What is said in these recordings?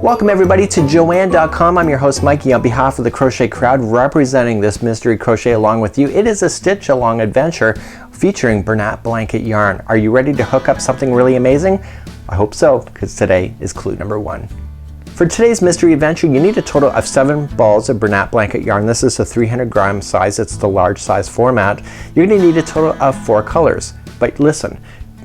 Welcome everybody to Joann.com. I'm your host Mikey on behalf of the Crochet Crowd, representing this mystery crochet along with you. It is a stitch along adventure featuring Bernat Blanket yarn. Are you ready to hook up something really amazing? I hope so, because today is clue number 1. For today's mystery adventure, you need a total of 7 balls of Bernat Blanket yarn. This is a 300-gram size. It's the large size format. You're going to need a total of 4 colors. But listen,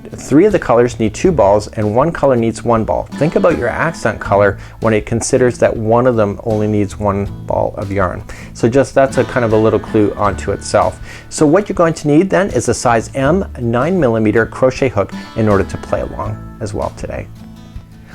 3 of the colors need 2 balls and 1 color needs 1 ball. Think about your accent color when it considers that one of them only needs 1 ball of yarn. So that's a kind of a little clue onto itself. So what you're going to need then is a size M 9mm crochet hook in order to play along as well today.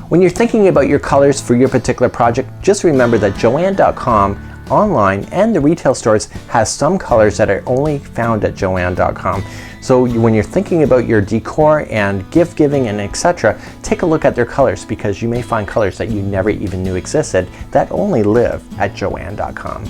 When you're thinking about your colors for your particular project, just remember that Joann.com online and the retail stores has some colors that are only found at Joann.com. So when you're thinking about your decor and gift giving and etc., take a look at their colors, because you may find colors that you never even knew existed that only live at Joann.com.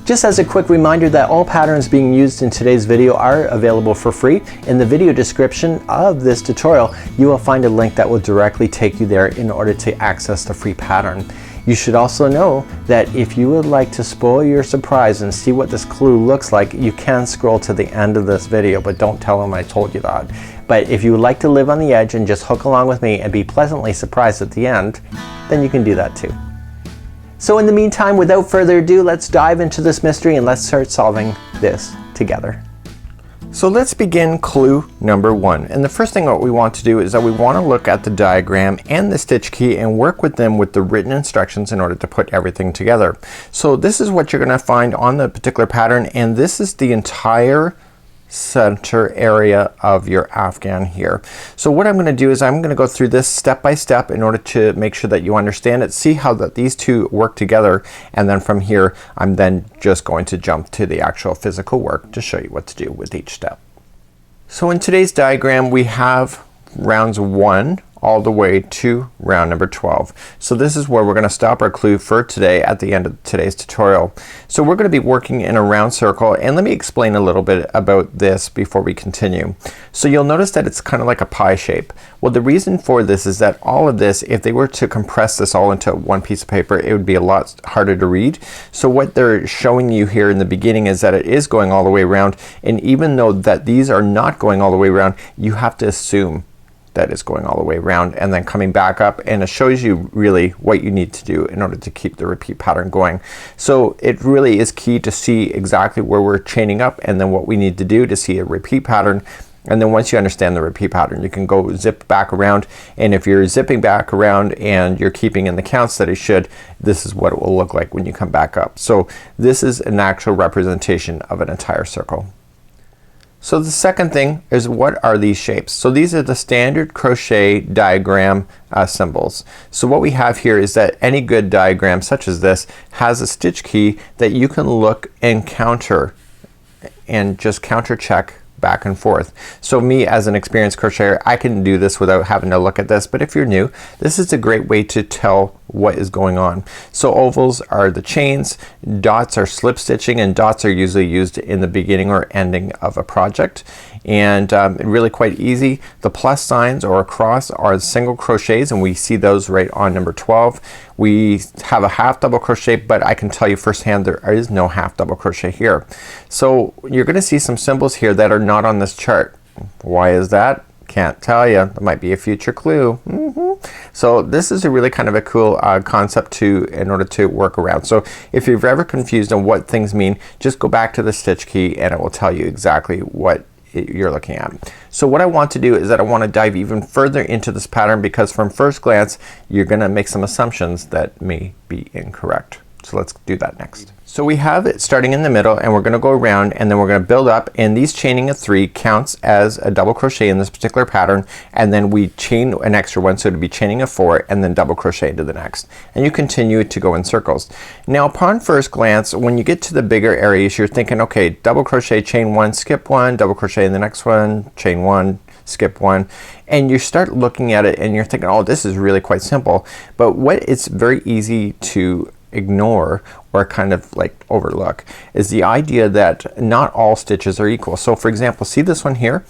Just as a quick reminder that all patterns being used in today's video are available for free. In the video description of this tutorial, you will find a link that will directly take you there in order to access the free pattern. You should also know that if you would like to spoil your surprise and see what this clue looks like, you can scroll to the end of this video, but don't tell them I told you that. But if you would like to live on the edge and just hook along with me and be pleasantly surprised at the end, then you can do that too. So in the meantime, without further ado, let's dive into this mystery and let's start solving this together. So let's begin clue number 1. And the first thing what we want to do is that we want to look at the diagram and the stitch key and work with them with the written instructions in order to put everything together. So this is what you're going to find on the particular pattern, and this is the entire center area of your Afghan here. So what I'm going to do is I'm going to go through this step by step in order to make sure that you understand it, see how that these two work together, and then from here I'm then just going to jump to the actual physical work to show you what to do with each step. So in today's diagram we have rounds 1 all the way to round number 12. So this is where we're going to stop our clue for today at the end of today's tutorial. So we're going to be working in a round circle, and let me explain a little bit about this before we continue. So you'll notice that it's kind of like a pie shape. Well, the reason for this is that all of this, if they were to compress this all into one piece of paper, it would be a lot harder to read. So what they're showing you here in the beginning is that it is going all the way around, and even though that these are not going all the way around, you have to assume that is going all the way around and then coming back up, and it shows you really what you need to do in order to keep the repeat pattern going. So it really is key to see exactly where we're chaining up and then what we need to do to see a repeat pattern. And then once you understand the repeat pattern, you can go zip back around, and if you're zipping back around and you're keeping in the counts that it should, this is what it will look like when you come back up. So this is an actual representation of an entire circle. So the second thing is, what are these shapes? So these are the standard crochet diagram symbols. So what we have here is that any good diagram such as this has a stitch key that you can look and counter and just counter check back and forth. So me as an experienced crocheter, I can do this without having to look at this, but if you're new, this is a great way to tell what is going on. So ovals are the chains, dots are slip stitching, and dots are usually used in the beginning or ending of a project, and really quite easy. The plus signs or a cross are single crochets, and we see those right on number 12. We have a half double crochet, but I can tell you firsthand there is no half double crochet here. So you're gonna see some symbols here that are not on this chart. Why is that? Can't tell you. That might be a future clue. So this is a really kind of a cool concept in order to work around. So if you're ever confused on what things mean, just go back to the stitch key and it will tell you exactly what you're looking at. So what I want to do is that I want to dive even further into this pattern, because from first glance you're gonna make some assumptions that may be incorrect. So let's do that next. So we have it starting in the middle, and we're gonna go around and then we're gonna build up, and these chaining of 3 counts as a double crochet in this particular pattern, and then we chain an extra one, so it'd be chaining of 4 and then double crochet into the next, and you continue to go in circles. Now upon first glance, when you get to the bigger areas, you're thinking, okay, double crochet, chain 1, skip 1, double crochet in the next one, chain 1, skip 1, and you start looking at it and you're thinking, oh, this is really quite simple. But what it's very easy to ignore or kind of like overlook is the idea that not all stitches are equal. So for example, see this one here?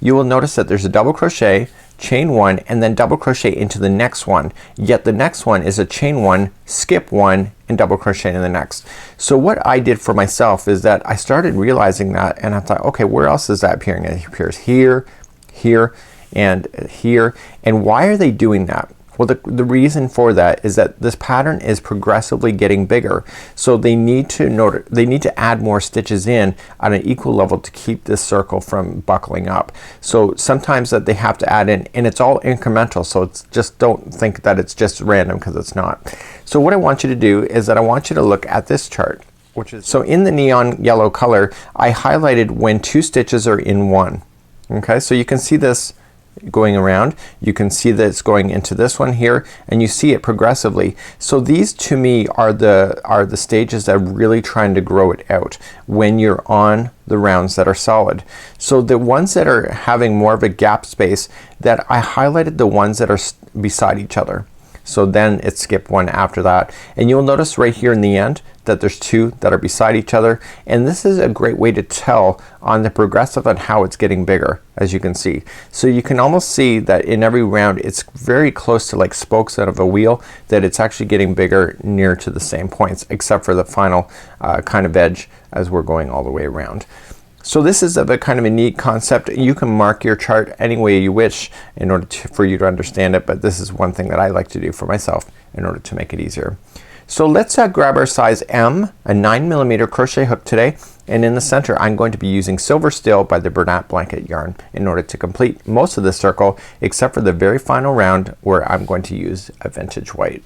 you will notice that there's a double crochet, chain one, and then double crochet into the next one, yet the next one is a chain one, skip one, and double crochet in the next. So what I did for myself is that I started realizing that, and I thought, okay, where else is that appearing? It appears here, here, and here. And why are they doing that? Well, the reason for that is that this pattern is progressively getting bigger, so they need to add more stitches in on an equal level to keep this circle from buckling up. So sometimes that they have to add in, and it's all incremental, so it's just, don't think that it's just random, because it's not. So what I want you to do is that I want you to look at this chart, which is, so in the neon yellow color I highlighted when 2 stitches are in one. Okay, so you can see this going around. You can see that it's going into this one here, and you see it progressively. So these to me are the stages that are really trying to grow it out when you're on the rounds that are solid. So the ones that are having more of a gap space, that I highlighted the ones that are beside each other. So then it's skip one after that, and you'll notice right here in the end that there's 2 that are beside each other, and this is a great way to tell on the progressive and how it's getting bigger, as you can see. So you can almost see that in every round it's very close to like spokes out of a wheel, that it's actually getting bigger near to the same points, except for the final kind of edge as we're going all the way around. So this is a kind of a neat concept. You can mark your chart any way you wish in order for you to understand it, but this is one thing that I like to do for myself in order to make it easier. So let's grab our size M, a 9mm crochet hook today, and in the center I'm going to be using Silver Steel by the Bernat Blanket yarn in order to complete most of the circle, except for the very final round where I'm going to use a vintage white.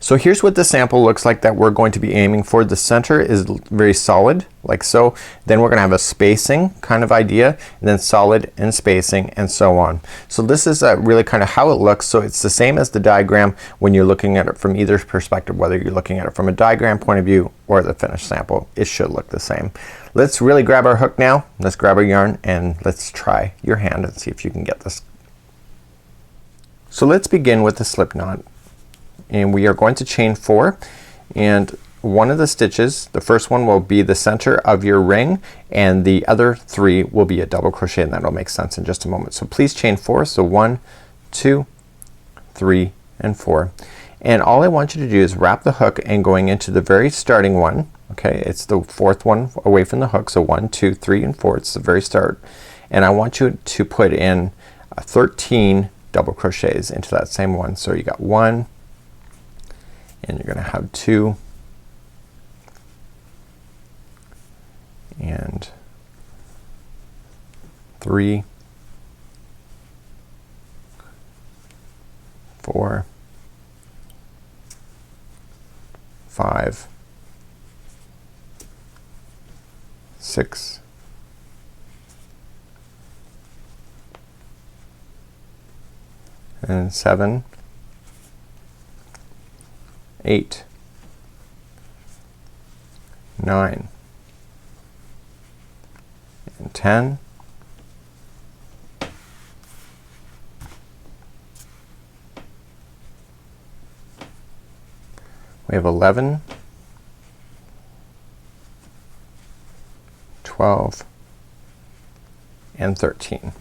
So here's what the sample looks like that we're going to be aiming for. The center is very solid, like so. Then we're gonna have a spacing kind of idea, and then solid and spacing, and so on. So this is really kind of how it looks. So it's the same as the diagram when you're looking at it from either perspective, whether you're looking at it from a diagram point of view or the finished sample. It should look the same. Let's really grab our hook now. Let's grab our yarn and let's try your hand and see if you can get this. So let's begin with the slip knot. And we are going to chain 4, and one of the stitches, the first one will be the center of your ring, and the other 3 will be a double crochet, and that'll make sense in just a moment. So please chain 4. So 1, 2, 3, and 4. And all I want you to do is wrap the hook and going into the very starting one. Okay, it's the 4th one away from the hook. So 1, 2, 3, and 4. It's the very start. And I want you to put in 13 double crochets into that same one. So you got 1, and you're gonna have 2, and 3, 4, 5, 6, 7, 8, 9, and 10, we have 11, 12, and 13.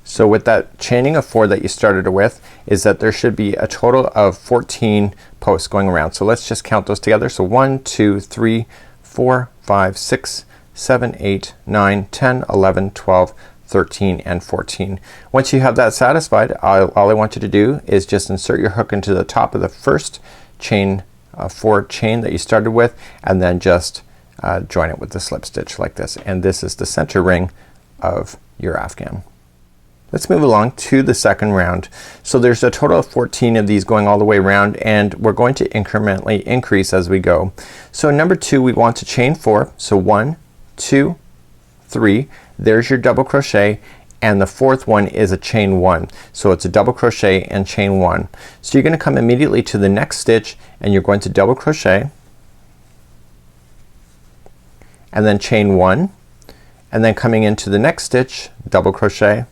So with that chaining of 4 that you started with, is that there should be a total of 14 posts going around. So let's just count those together. So 1, 2, 3, 4, 5, 6, 7, 8, 9, 10, 11, 12, 13, and 14. Once you have that satisfied, all I want you to do is just insert your hook into the top of the first chain 4 chain that you started with, and then just join it with the slip stitch like this. And this is the center ring of your Afghan. Let's move along to the second round. So there's a total of 14 of these going all the way around, and we're going to incrementally increase as we go. So number 2, we want to chain 4. So 1, 2, 3. There's your double crochet, and the 4th one is a chain 1. So it's a double crochet and chain 1. So you're gonna come immediately to the next stitch, and you're going to double crochet, and then chain 1, and then coming into the next stitch, double crochet,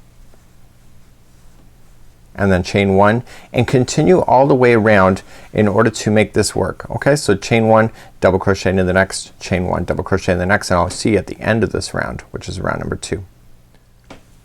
and then chain 1, and continue all the way around in order to make this work. Okay, so chain 1, double crochet into the next, chain 1, double crochet in the next, and I'll see you at the end of this round, which is round number 2.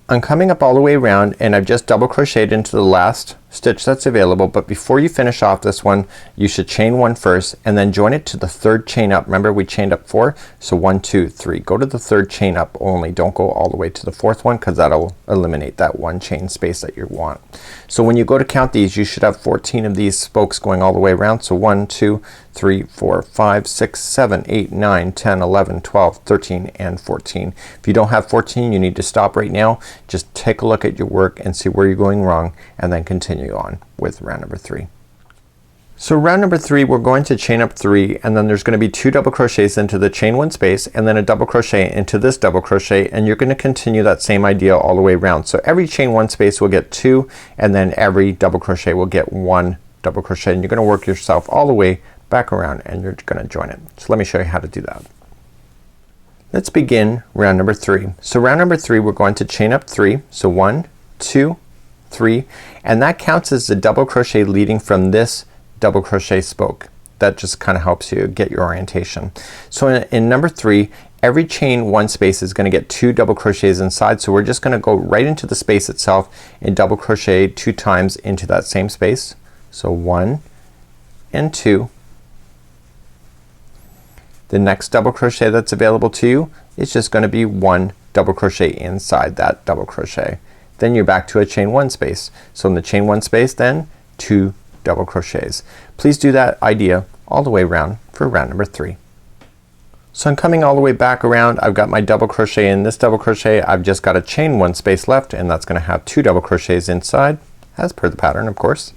I'm coming up all the way around and I've just double crocheted into the last stitch that's available, but before you finish off this one you should chain one first and then join it to the third chain up. Remember we chained up 4, so 1 2 3. Go to the third chain up only. Don't go all the way to the fourth one because that'll eliminate that one chain space that you want. So when you go to count these you should have 14 of these spokes going all the way around. So 1 2 3 4 5 6 7 8 9 10 11 12 13 and 14. If you don't have 14 you need to stop right now. Just take a look at your work and see where you're going wrong and then continue on with round number 3. So round number 3 we're going to chain up 3 and then there's going to be 2 double crochets into the chain 1 space and then a double crochet into this double crochet, and you're going to continue that same idea all the way around. So every chain 1 space will get 2 and then every double crochet will get 1 double crochet, and you're going to work yourself all the way back around and you're going to join it. So let me show you how to do that. Let's begin round number 3. So round number 3 we're going to chain up 3. So 1 2 3, and that counts as the double crochet leading from this double crochet spoke. That just kind of helps you get your orientation. So in number 3 every chain 1 space is going to get 2 double crochets inside, so we're just going to go right into the space itself and double crochet 2 times into that same space. So 1 and 2. The next double crochet that's available to you is just going to be 1 double crochet inside that double crochet. Then you're back to a chain 1 space. So in the chain 1 space then 2 double crochets. Please do that idea all the way around for round number 3. So I'm coming all the way back around. I've got my double crochet in this double crochet. I've just got a chain 1 space left and that's gonna have 2 double crochets inside as per the pattern of course.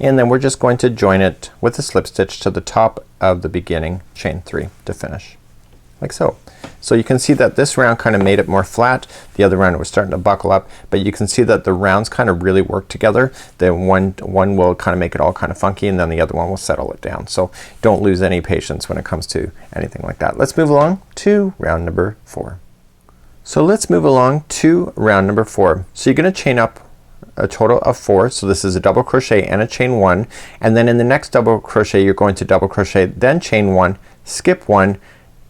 And then we're just going to join it with a slip stitch to the top of the beginning chain 3 to finish like so. So you can see that this round kind of made it more flat. The other round it was starting to buckle up, but you can see that the rounds kind of really work together. Then one will kind of make it all kind of funky and then the other one will settle it down. So don't lose any patience when it comes to anything like that. Let's move along to round number 4. So let's move along to round number 4. So you're gonna chain up a total of 4. So this is a double crochet and a chain 1, and then in the next double crochet you're going to double crochet then chain 1, skip 1,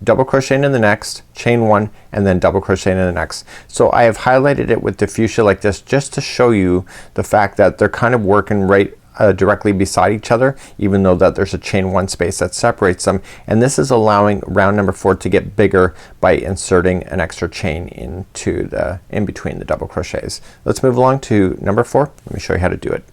double crochet into the next, chain 1, and then double crochet into the next. So I have highlighted it with the fuchsia like this just to show you the fact that they're kind of working right directly beside each other, even though that there's a chain 1 space that separates them, and this is allowing round number 4 to get bigger by inserting an extra chain into the in between the double crochets. Let's move along to number 4. Let me show you how to do it.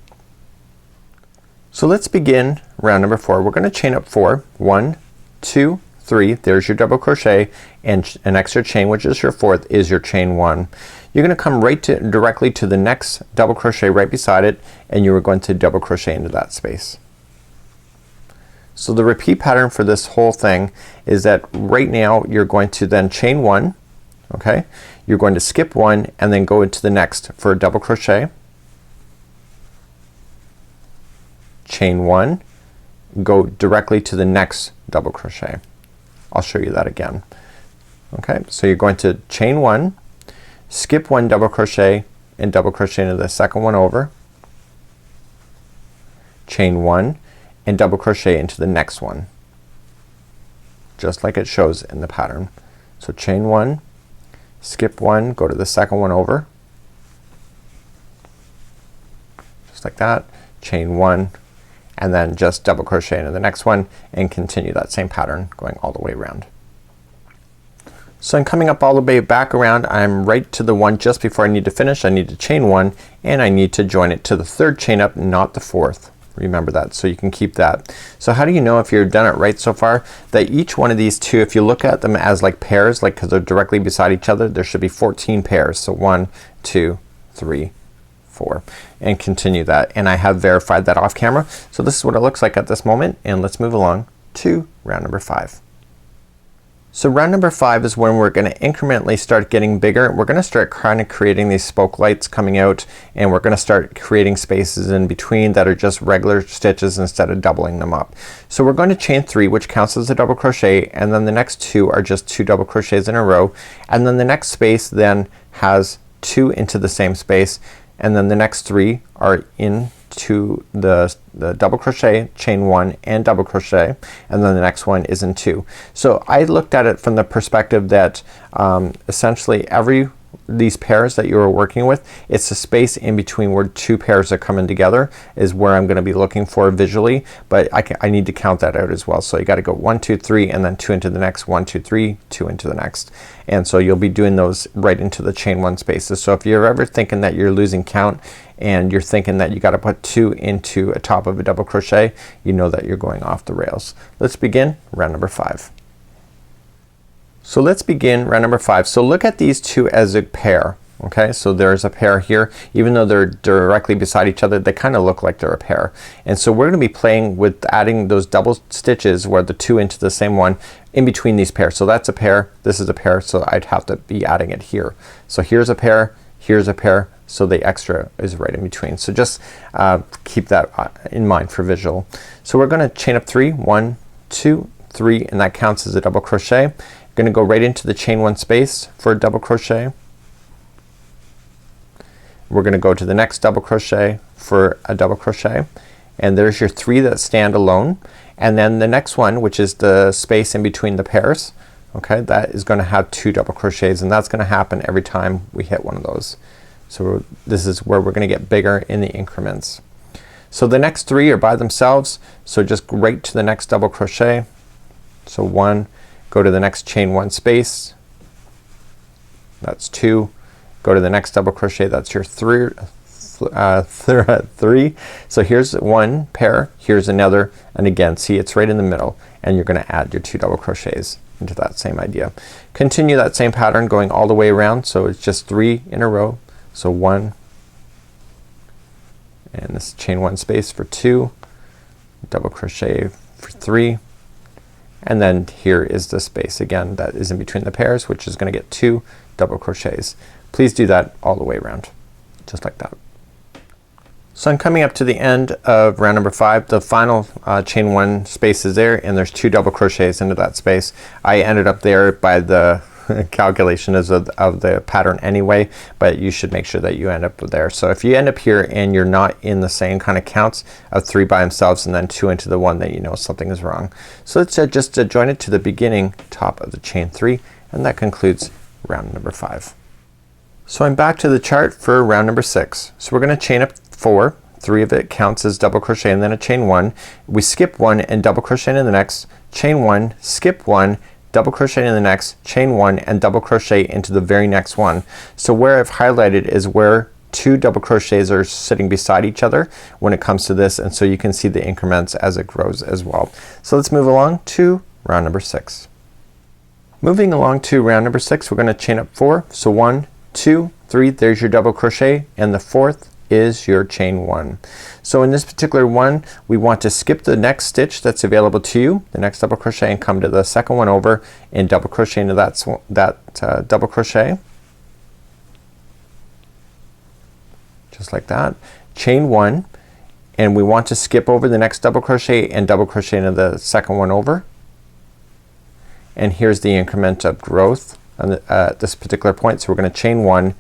So let's begin round number 4. We're gonna chain up 4. 1 2 3. There's your double crochet, and an extra chain, which is your 4th, is your chain 1. You're gonna come directly to the next double crochet right beside it, and you are going to double crochet into that space. So the repeat pattern for this whole thing is that right now you're going to then chain 1, okay? You're going to skip 1 and then go into the next for a double crochet, chain 1, go directly to the next double crochet. I'll show you that again. Okay, so you're going to chain 1, skip 1 double crochet and double crochet into the second one over, chain 1 and double crochet into the next one, just like it shows in the pattern. So chain 1, skip 1, go to the second one over, just like that, chain 1, and then just double crochet into the next one and continue that same pattern going all the way around. So I'm coming up all the way back around. I'm right to the one just before I need to finish. I need to chain 1 and I need to join it to the 3rd chain up, not the 4th. Remember that, so you can keep that. So how do you know if you've done it right so far? That each one of these two, if you look at them as like pairs, like because they're directly beside each other, there should be 14 pairs. So 1 2 3 4, and continue that, and I have verified that off camera. So this is what it looks like at this moment, and let's move along to round number 5. So round number 5 is when we're gonna incrementally start getting bigger. We're gonna start kind of creating these spoke lights coming out, and we're gonna start creating spaces in between that are just regular stitches instead of doubling them up. So we're going to chain 3, which counts as a double crochet, and then the next 2 are just 2 double crochets in a row, and then the next space then has 2 into the same space, and then the next 3 are into the double crochet, chain 1 and double crochet, and then the next one is in 2. So I looked at it from the perspective that essentially every these pairs that you were working with, it's the space in between where two pairs are coming together is where I'm gonna be looking for visually, but I need to count that out as well. So you gotta go 1 2 3 and then 2 into the next, 1 2 3 2 into the next, and so you'll be doing those right into the chain 1 spaces. So if you're ever thinking that you're losing count and you're thinking that you gotta put 2 into a top of a double crochet, you know that you're going off the rails. Let's begin round number 5. So let's begin round number 5. So look at these two as a pair. Okay, so there's a pair here. Even though they're directly beside each other, they kind of look like they're a pair. And so we're gonna be playing with adding those double stitches where the 2 into the same one in between these pairs. So that's a pair, this is a pair, so I'd have to be adding it here. So here's a pair, here's a pair, so the extra is right in between. So just keep that in mind for visual. So we're gonna chain up 3, 1 2 3, and that counts as a double crochet. Gonna go right into the chain 1 space for a double crochet. We're gonna go to the next double crochet for a double crochet, and there's your 3 that stand alone, and then the next one, which is the space in between the pairs, okay, that is gonna have 2 double crochets, and that's gonna happen every time we hit one of those. So this is where we're gonna get bigger in the increments. So the next 3 are by themselves, so just right to the next double crochet. So 1, go to the next chain 1 space, that's 2, go to the next double crochet, that's your 3. So here's one pair, here's another, and again see it's right in the middle, and you're gonna add your 2 double crochets into that same idea. Continue that same pattern going all the way around, so it's just 3 in a row. So 1, and this chain 1 space for 2, double crochet for 3, and then here is the space again that is in between the pairs, which is gonna get 2 double crochets. Please do that all the way around, just like that. So I'm coming up to the end of round number 5. The final chain 1 space is there, and there's 2 double crochets into that space. I ended up there by the calculation of the pattern anyway, but you should make sure that you end up there. So if you end up here and you're not in the same kind of counts of 3 by themselves and then 2 into the one, then you know something is wrong. So let's just join it to the beginning top of the chain 3, and that concludes round number 5. So I'm back to the chart for round number 6. So we're gonna chain up 4, 3 of it counts as double crochet and then a chain 1. We skip 1 and double crochet in the next, chain 1, skip 1, double crochet in the next, chain 1, and double crochet into the very next one. So where I've highlighted is where 2 double crochets are sitting beside each other when it comes to this, and so you can see the increments as it grows as well. So let's move along to round number 6. Moving along to round number 6, we're gonna chain up 4. So 1 2 3, there's your double crochet, and the 4th is your chain 1. So in this particular one, we want to skip the next stitch that's available to you, the next double crochet, and come to the second one over and double crochet into that double crochet, just like that, chain 1, and we want to skip over the next double crochet and double crochet into the second one over, and here's the increment of growth at this particular point. So we're gonna chain 1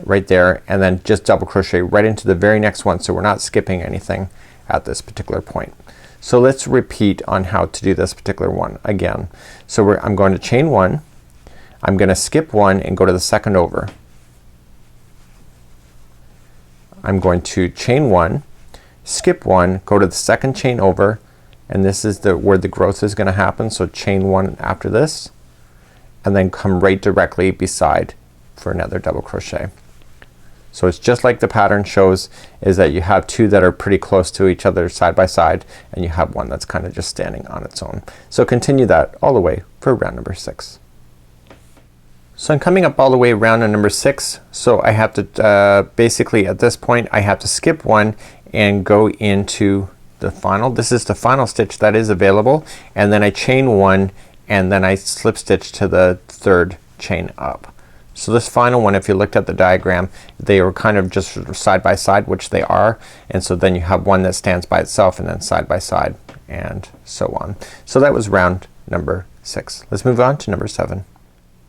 right there and then just double crochet right into the very next one, so we're not skipping anything at this particular point. So let's repeat on how to do this particular one again. So I'm going to chain 1, I'm gonna skip 1 and go to the second over. I'm going to chain 1, skip 1, go to the second chain over, and this is where the growth is gonna happen. So chain 1 after this, and then come right directly beside for another double crochet. So it's just like the pattern shows, is that you have 2 that are pretty close to each other side by side, and you have one that's kind of just standing on its own. So continue that all the way for round number 6. So I'm coming up all the way around to number 6. So I have to basically at this point I have to skip 1 and go into the final. This is the final stitch that is available, and then I chain 1 and then I slip stitch to the 3rd chain up. So this final one, if you looked at the diagram, they were kind of just side by side, which they are, and so then you have one that stands by itself and then side by side and so on. So that was round number 6. Let's move on to number 7.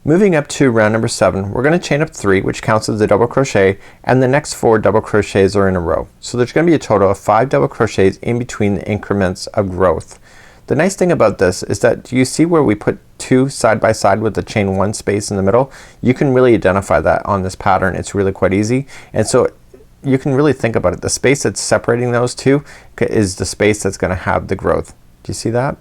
Moving up to round number 7, we're gonna chain up 3, which counts as a double crochet, and the next 4 double crochets are in a row. So there's gonna be a total of 5 double crochets in between the increments of growth. The nice thing about this is that, do you see where we put two side by side with the chain one space in the middle? You can really identify that on this pattern. It's really quite easy, and so you can really think about it. The space that's separating those two is the space that's gonna have the growth. Do you see that?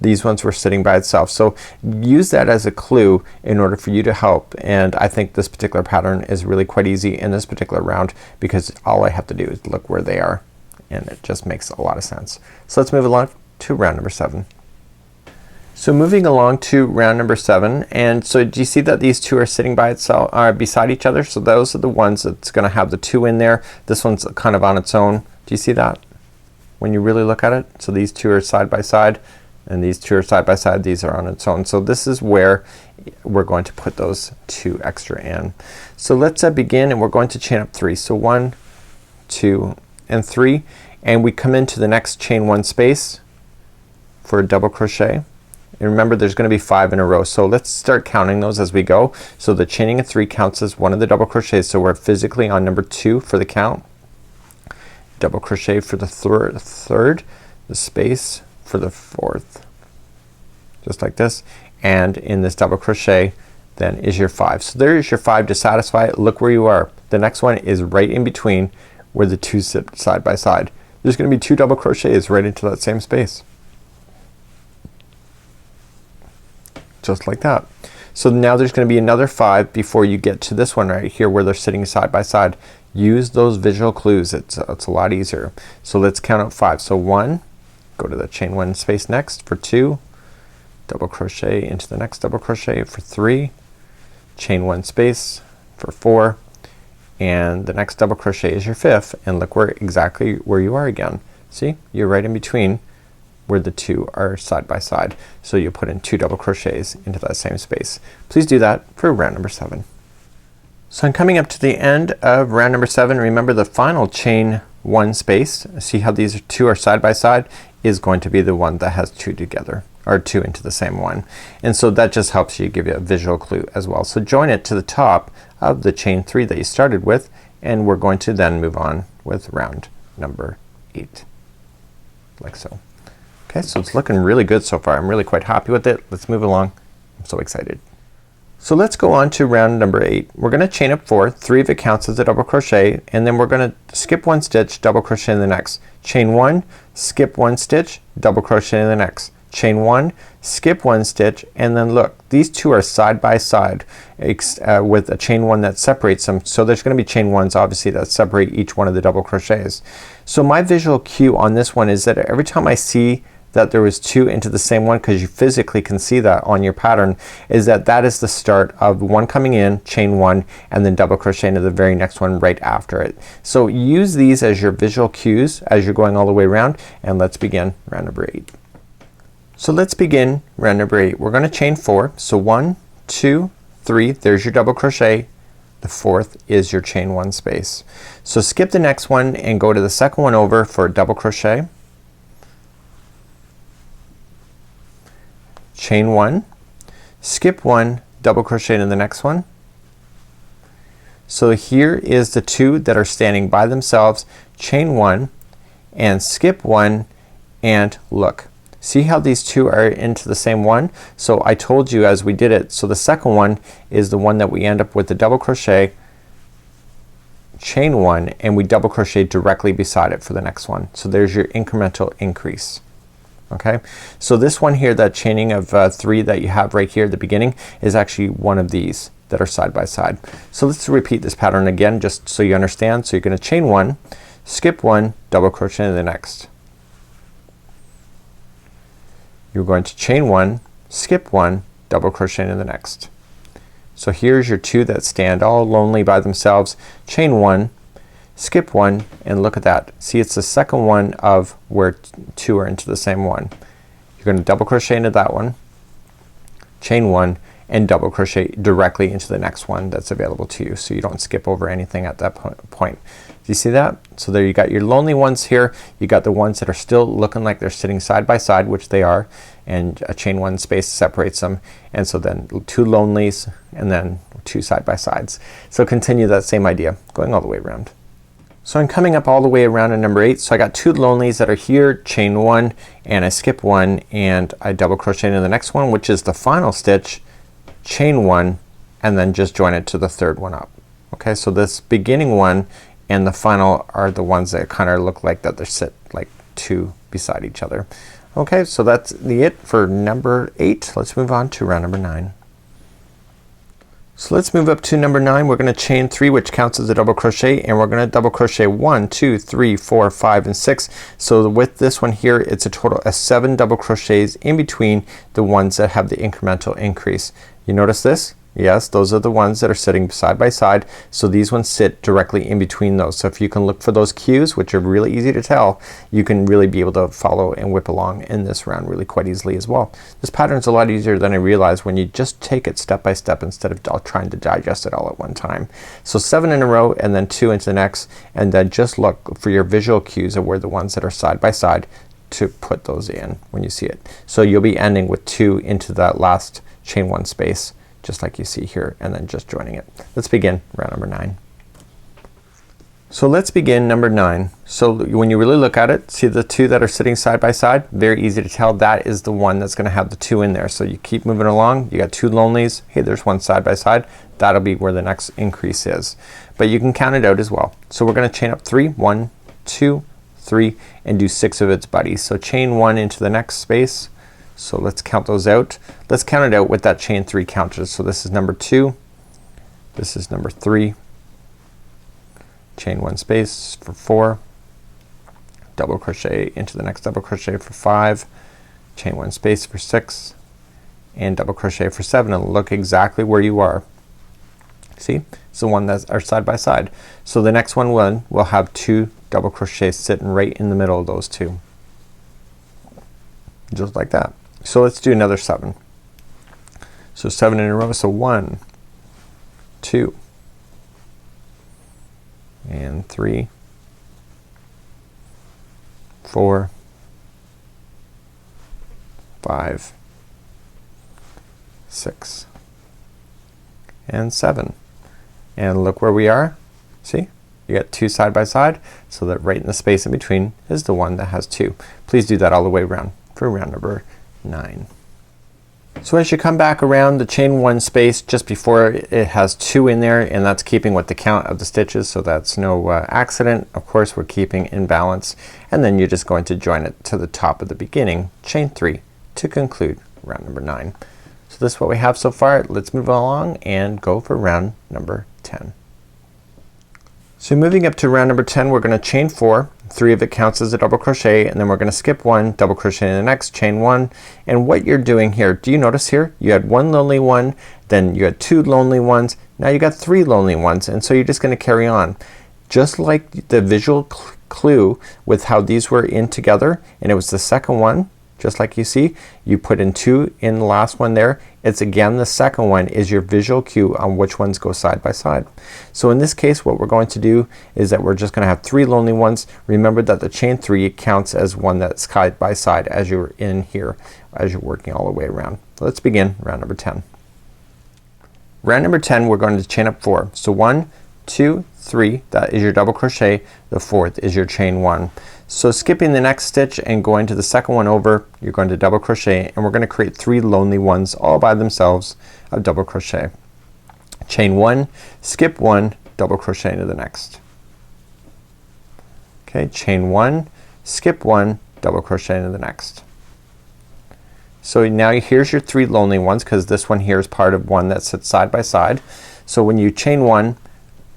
These ones were sitting by itself. So use that as a clue in order for you to help, and I think this particular pattern is really quite easy in this particular round because all I have to do is look where they are, and it just makes a lot of sense. So let's move along to round number 7. So moving along to round number 7, and so do you see that these two are sitting by itself, beside each other? So those are the ones that's gonna have the two in there. This one's kind of on its own. Do you see that when you really look at it? So these two are side by side, and these two are side by side. These are on its own. So this is where we're going to put those two extra in. So let's begin, and we're going to chain up 3. So 1, 2, and 3, and we come into the next chain 1 space for a double crochet. And remember, there's gonna be 5 in a row. So let's start counting those as we go. So the chaining of 3 counts as one of the double crochets. So we're physically on number 2 for the count. Double crochet for the third, the space for the 4th, just like this, and in this double crochet then is your 5. So there is your 5 to satisfy it. Look where you are. The next one is right in between where the two sit side by side. There's gonna be 2 double crochets right into that same space, just like that. So now there's gonna be another 5 before you get to this one right here where they're sitting side by side. Use those visual clues. It's a lot easier. So let's count out 5. So 1, go to the chain 1 space next for 2, double crochet into the next double crochet for 3, chain 1 space for 4, and the next double crochet is your 5th, and look where exactly where you are again. See, you're right in between where the two are side by side. So you put in 2 double crochets into that same space. Please do that for round number 7. So I'm coming up to the end of round number 7. Remember, the final chain 1 space, see how these two are side by side, is going to be the one that has 2 together, or 2 into the same one. And so that just helps you, give you a visual clue as well. So join it to the top of the chain 3 that you started with, and we're going to then move on with round number 8, like so. Okay, so it's looking really good so far. I'm really quite happy with it. Let's move along. I'm so excited. So let's go on to round number 8. We're gonna chain up 4. 3 of it counts as a double crochet, and then we're gonna skip 1 stitch, double crochet in the next. Chain 1, skip 1 stitch, double crochet in the next. Chain 1, skip 1 stitch, and then look, these two are side by side with a chain 1 that separates them. So there's gonna be chain 1s obviously that separate each one of the double crochets. So my visual cue on this one is that every time I see that there was 2 into the same one, because you physically can see that on your pattern, is that is the start of one coming in, chain 1, and then double crochet into the very next one right after it. So use these as your visual cues as you're going all the way around, and let's begin round number 8. So let's begin round number 8. We're gonna chain 4. So 1, 2, 3, there's your double crochet. The 4th is your chain 1 space. So skip the next one and go to the second one over for a double crochet. Chain 1, skip 1, double crochet into the next one. So here is the 2 that are standing by themselves. Chain 1 and skip 1, and look. See how these two are into the same one? So I told you as we did it, so the second one is the one that we end up with the double crochet, chain 1, and we double crochet directly beside it for the next one. So there's your incremental increase. Okay, so this one here, that chaining of 3 that you have right here at the beginning, is actually one of these that are side by side. So let's repeat this pattern again just so you understand. So you're gonna chain 1, skip 1, double crochet into the next. You're going to chain 1, skip 1, double crochet into the next. So here's your 2 that stand all lonely by themselves. Chain 1, skip 1, and look at that. See, it's the second one of where 2 are into the same one. You're going to double crochet into that one, chain 1, and double crochet directly into the next one that's available to you, so you don't skip over anything at that point. Do you see that? So there you got your lonely ones here. You got the ones that are still looking like they're sitting side by side, which they are, and a chain 1 space separates them, and so then 2 lonelies and then 2 side by sides. So continue that same idea going all the way around. So I'm coming up all the way around to number 8. So I got 2 lonelies that are here, chain 1, and I skip 1 and I double crochet into the next one, which is the final stitch, chain 1, and then just join it to the third one up. Okay, so this beginning one and the final are the ones that kind of look like that they're sit like 2 beside each other. Okay, so that's it for number 8. Let's move on to round number 9. So let's move up to number 9. We're going to chain 3, which counts as a double crochet, and we're going to double crochet 1, 2, 3, 4, 5, and 6. So with this one here, it's a total of 7 double crochets in between the ones that have the incremental increase. You notice this? Yes, those are the ones that are sitting side by side. So these ones sit directly in between those. So if you can look for those cues, which are really easy to tell, you can really be able to follow and whip along in this round really quite easily as well. This pattern is a lot easier than I realized when you just take it step by step instead of trying to digest it all at one time. So 7 in a row and then 2 into the next, and then just look for your visual cues of where the ones that are side by side to put those in when you see it. So you'll be ending with 2 into that last chain 1 space, just like you see here, and then just joining it. Let's begin round number 9. So let's begin number 9. So when you really look at it, see the 2 that are sitting side by side? Very easy to tell that is the one that's gonna have the 2 in there. So you keep moving along, you got 2 lonelies, hey, there's one side by side, that'll be where the next increase is. But you can count it out as well. So we're gonna chain up 3, 1, 2, 3, and do 6 of its buddies. So chain 1 into the next space. So let's count those out. Let's count it out with that chain 3 counter. So this is number 2, this is number 3, chain 1 space for 4, double crochet into the next double crochet for 5, chain 1 space for 6, and double crochet for 7, and look exactly where you are. See, it's the one that are side by side. So the next one will have 2 double crochets sitting right in the middle of those 2, just like that. So let's do another 7. So 7 in a row. So 1, 2, and 3, 4, 5, 6, and 7. And look where we are. See? You got 2 side by side, so that right in the space in between is the one that has 2. Please do that all the way around for round number 9. So as you come back around the chain 1 space just before, it has 2 in there, and that's keeping with the count of the stitches, so that's no accident. Of course we're keeping in balance, and then you're just going to join it to the top of the beginning, chain 3, to conclude round number 9. So this is what we have so far. Let's move along and go for round number 10. So moving up to round number 10, we're gonna chain 4, 3 of it counts as a double crochet, and then we're gonna skip 1, double crochet in the next, chain 1. And what you're doing here, do you notice here you had 1 lonely one, then you had 2 lonely ones, now you got 3 lonely ones, and so you're just gonna carry on. Just like the visual clue with how these were in together, and it was the second one, just like you see, you put in 2 in the last one there. It's again the second one is your visual cue on which ones go side by side. So in this case what we're going to do is that we're just gonna have 3 lonely ones. Remember that the chain 3 counts as one that's side by side as you're in here, as you're working all the way around. Let's begin round number 10. Round number 10 we're going to chain up 4. So 1, 2, 3, that is your double crochet, the 4th is your chain 1. So skipping the next stitch and going to the second one over, you're going to double crochet, and we're going to create 3 lonely ones all by themselves of double crochet. Chain 1, skip 1, double crochet into the next. Okay, chain 1, skip 1, double crochet into the next. So now here's your 3 lonely ones, because this one here is part of one that sits side by side. So when you chain 1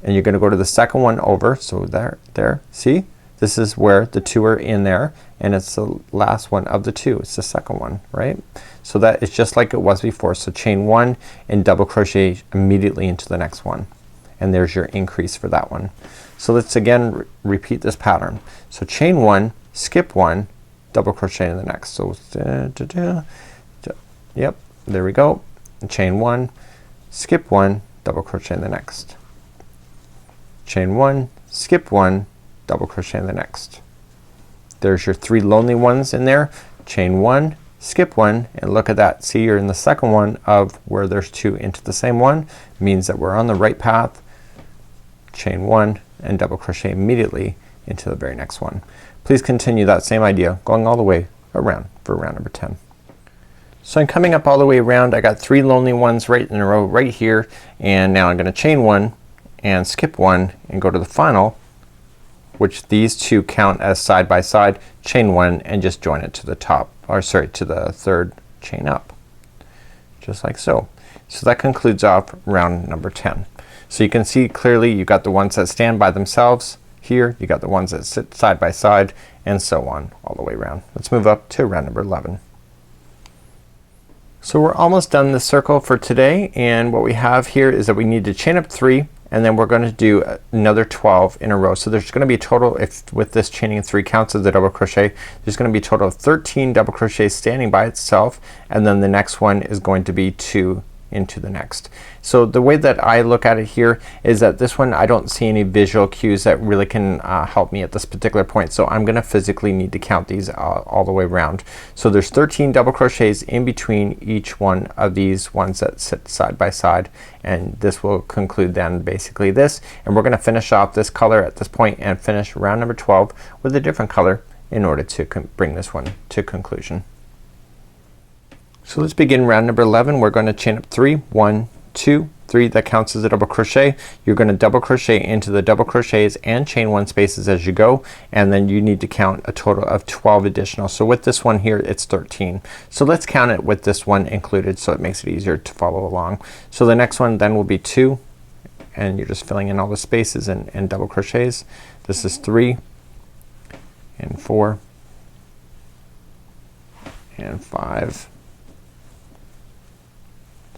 and you're gonna go to the second one over, so there, see? This is where the 2 are in there, and it's the last one of the 2. It's the second one, right? So that is just like it was before. So chain 1 and double crochet immediately into the next one, and there's your increase for that one. So let's again repeat this pattern. So chain 1, skip 1, double crochet in the next. So yep, there we go. And chain 1, skip 1, double crochet in the next. Chain 1, skip 1, double crochet in the next. There's your 3 lonely ones in there. Chain 1, skip 1, and look at that. See, you're in the second one of where there's 2 into the same one. Means that we're on the right path. Chain 1 and double crochet immediately into the very next one. Please continue that same idea going all the way around for round number 10. So I'm coming up all the way around. I got 3 lonely ones right in a row right here, and now I'm gonna chain 1 and skip 1 and go to the final, which these two count as side by side, chain 1 and just join it to the top, or sorry, to the third chain up, just like so. So that concludes off round number 10. So you can see clearly you got the ones that stand by themselves here, you got the ones that sit side by side, and so on all the way around. Let's move up to round number 11. So we're almost done this circle for today, and what we have here is that we need to chain up 3, and then we're going to do another 12 in a row. So there's going to be a total, if with this chaining 3 counts as a double crochet, there's going to be a total of 13 double crochets standing by itself, and then the next one is going to be 2 into the next. So the way that I look at it here is that this one I don't see any visual cues that really can help me at this particular point, so I'm gonna physically need to count these all the way around. So there's 13 double crochets in between each one of these ones that sit side by side, and this will conclude then basically this, and we're gonna finish off this color at this point and finish round number 12 with a different color in order to bring this one to conclusion. So let's begin round number 11. We're going to chain up 3, 1, 2, 3. That counts as a double crochet. You're going to double crochet into the double crochets and chain 1 spaces as you go, and then you need to count a total of 12 additional. So with this one here it's 13. So let's count it with this one included so it makes it easier to follow along. So the next one then will be 2, and you're just filling in all the spaces and double crochets. This is 3 and 4 and 5,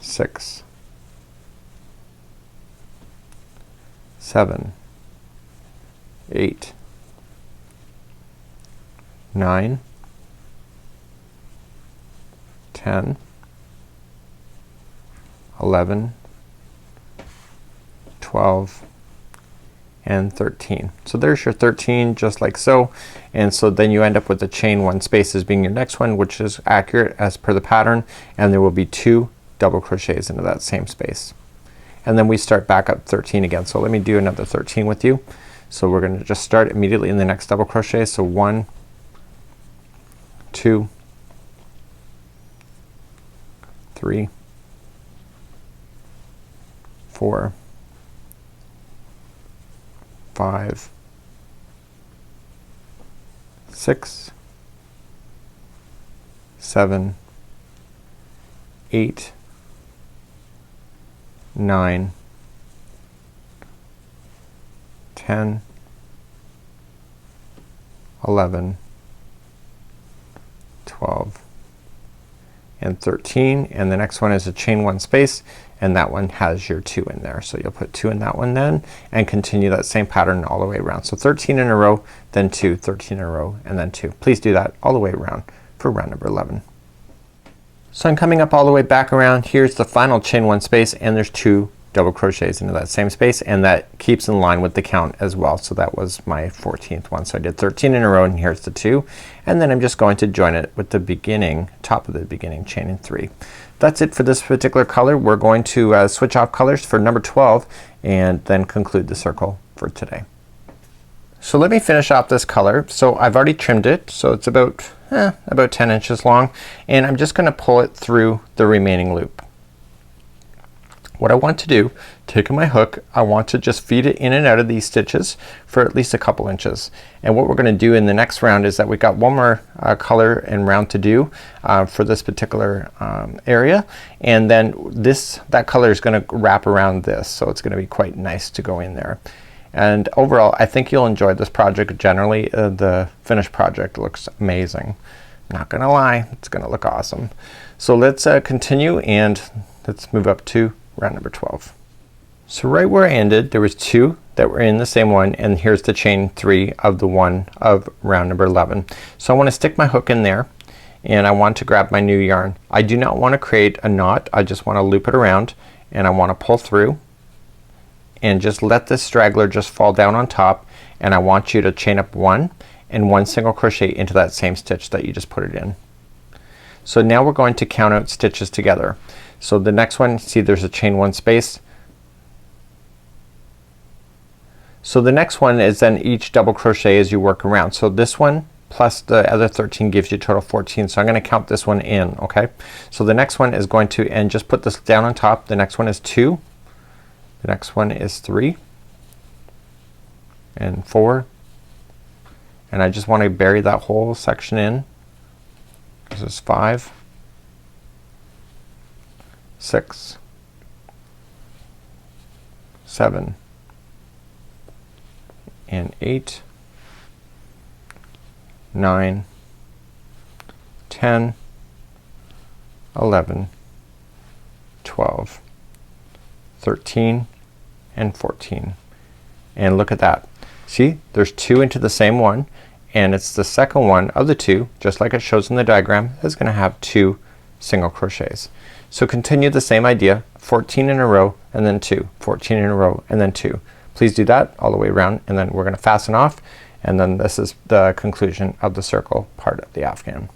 6, 7, 8, 9, 10, 11, 12, and 13. So there's your 13 just like so, and so then you end up with the chain 1 spaces being your next one, which is accurate as per the pattern, and there will be 2 double crochets into that same space, and then we start back up 13 again. So let me do another 13 with you. So we're gonna just start immediately in the next double crochet. So 1, 2, 3, 4, 5, 6, 7, 8, 9, 10, 11, 12, and 13, and the next one is a chain 1 space, and that one has your 2 in there. So you'll put 2 in that one then, and continue that same pattern all the way around. So 13 in a row, then 2, 13 in a row, and then 2. Please do that all the way around for round number 11. So I'm coming up all the way back around. Here's the final chain 1 space, and there's 2 double crochets into that same space, and that keeps in line with the count as well. So that was my 14th one. So I did 13 in a row, and here's the 2, and then I'm just going to join it with the beginning, top of the beginning chain in 3. That's it for this particular color. We're going to switch off colors for number 12 and then conclude the circle for today. So let me finish off this color. So I've already trimmed it, so it's about 10 inches long, and I'm just gonna pull it through the remaining loop. What I want to do, taking my hook, I want to just feed it in and out of these stitches for at least a couple inches. And what we're gonna do in the next round is that we got one more color and round to do for this particular area, and then that color is gonna wrap around this, so it's gonna be quite nice to go in there. And overall I think you'll enjoy this project generally. The finished project looks amazing. Not gonna lie, it's gonna look awesome. So let's continue and let's move up to round number 12. So right where I ended there was 2 that were in the same one, and here's the chain 3 of the one of round number 11. So I want to stick my hook in there, and I want to grab my new yarn. I do not want to create a knot, I just want to loop it around, and I want to pull through and just let this straggler just fall down on top, and I want you to chain up 1 and 1 single crochet into that same stitch that you just put it in. So now we're going to count out stitches together. So the next one, see there's a chain 1 space. So the next one is then each double crochet as you work around. So this one plus the other 13 gives you a total of 14. So I'm gonna count this one in, okay? So the next one is going to, and just put this down on top, the next one is 2, the next one is 3 and 4, and I just want to bury that whole section in. This is 5, 6, 7 and 8, 9, 10, 11, 12, 13 and 14. And look at that. See, there's 2 into the same one, and it's the second one of the 2, just like it shows in the diagram, is gonna have 2 single crochets. So continue the same idea, 14 in a row and then 2, 14 in a row and then 2. Please do that all the way around, and then we're gonna fasten off, and then this is the conclusion of the circle part of the Afghan.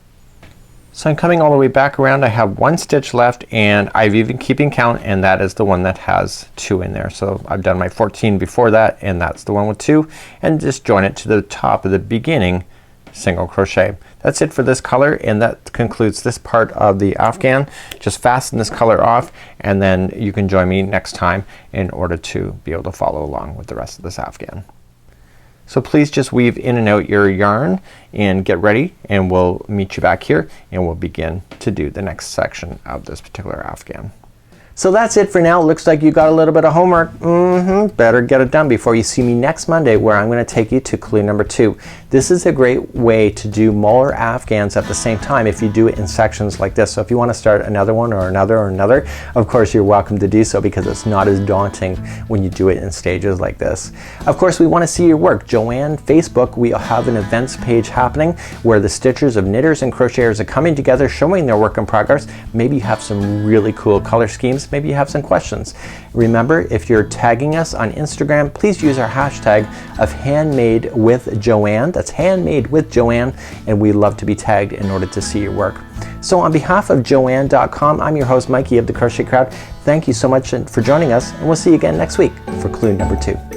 So I'm coming all the way back around. I have 1 stitch left, and I've even keeping count, and that is the one that has 2 in there. So I've done my 14 before that, and that's the one with 2, and just join it to the top of the beginning single crochet. That's it for this color, and that concludes this part of the Afghan. Just fasten this color off, and then you can join me next time in order to be able to follow along with the rest of this Afghan. So please just weave in and out your yarn and get ready, and we'll meet you back here and we'll begin to do the next section of this particular Afghan. So that's it for now. Looks like you got a little bit of homework. Better get it done before you see me next Monday, where I'm going to take you to clue number 2. This is a great way to do more Afghans at the same time if you do it in sections like this. So if you want to start another one or another, of course you're welcome to do so, because it's not as daunting when you do it in stages like this. Of course, we want to see your work. Joanne Facebook, we have an events page happening where the stitchers of knitters and crocheters are coming together, showing their work in progress. Maybe you have some really cool color schemes. Maybe you have some questions. Remember, if you're tagging us on Instagram, please use our hashtag of handmade with Joanne. That's handmade with Joanne, and we love to be tagged in order to see your work. So on behalf of Joanne.com, I'm your host Mikey of the Crochet Crowd. Thank you so much for joining us, and we'll see you again next week for clue number 2.